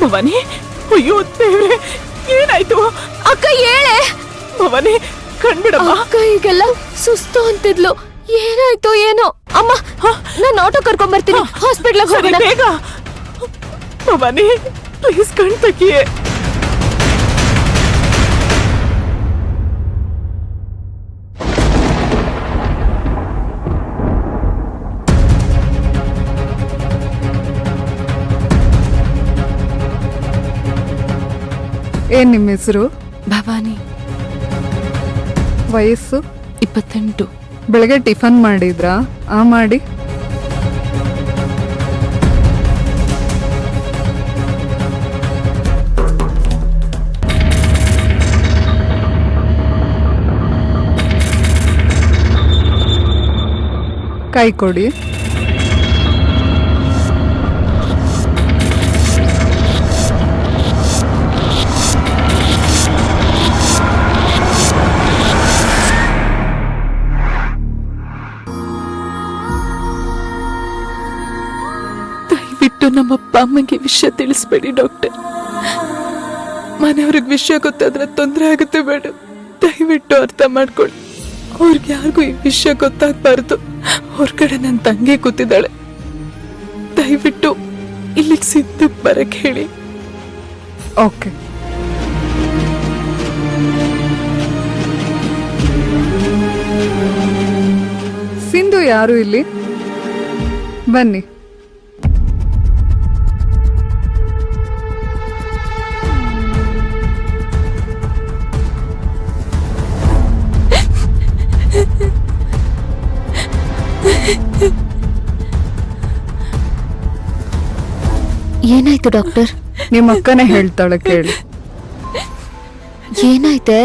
ಭವಾನಿ, ಅಯ್ಯೋ ದೇವ್ರೆ, ಏನಾಯ್ತು? ಅಕ್ಕ ಹೇಳೆ. ಭವಾನಿ ಕಣ್ಬಿಡಮ್ಮ. ಅಕ್ಕ ಈಗೆಲ್ಲ ಸುಸ್ತು ಅಂತಿದ್ಲು, ಏನಾಯ್ತು ಏನೋ. ಅಮ್ಮ ನಾನು ಆಟೋ ಕರ್ಕೊಂಡ್ ಬರ್ತೀನಿ, ಹಾಸ್ಪಿಟ್ಲ್ ಹೋಗೋಣ. ಬೇಗ ಭವಾನಿ, ಪ್ಲೀಸ್ ಕಣ್ ತೆಗಿಯೇ. ಏನ್ ನಿಮ್ಮ ಹೆಸರು? ಭವಾನಿ. ವಯಸ್ಸು? 28. ಬೆಳಗ್ಗೆ ಟಿಫನ್ ಮಾಡಿದ್ರಾ? ಮಾಡಿ. ಕೈ ಕೊಡಿ. ದಯವಿಟ್ಟು ನಮ್ಮಪ್ಪ ಅಮ್ಮಗೆ ವಿಷಯ ತಿಳಿಸ್ಬೇಡಿ ಡಾಕ್ಟರ್. ಮನೆಯವ್ರಿಗೆ ವಿಷಯ ಗೊತ್ತಾದ್ರೆ ತೊಂದರೆ ಆಗುತ್ತೆ ಮೇಡಮ್. ದಯವಿಟ್ಟು ಅರ್ಥ ಮಾಡ್ಕೊಳ್ಳಿ. ಅವ್ರಿಗೆ ಯಾರಿಗೂ ಈ ವಿಷಯ ಗೊತ್ತಾಗ್ಬಾರ್ದು. ಹೊರಗಡೆ ನನ್ನ ತಂಗಿ ಕೂತಿದ್ದಾಳೆ. ದಯವಿಟ್ಟು ಇಲ್ಲಿಗೆ ಸಿದ್ಧಕ್ಕೆ ಬರಕ್ ಹೇಳಿ. ಓಕೆ. ಸಿಂಧು ಯಾರು ಇಲ್ಲಿ? ಬನ್ನಿ. ಏನಾಯ್ತು ಡಾಕ್ಟರ್? ನಿಮ್ಮ ಅಕ್ಕನೇ ಹೇಳ್ತಾಳೆ, ಕೇಳಿ. ಏನಾಯ್ತೆ?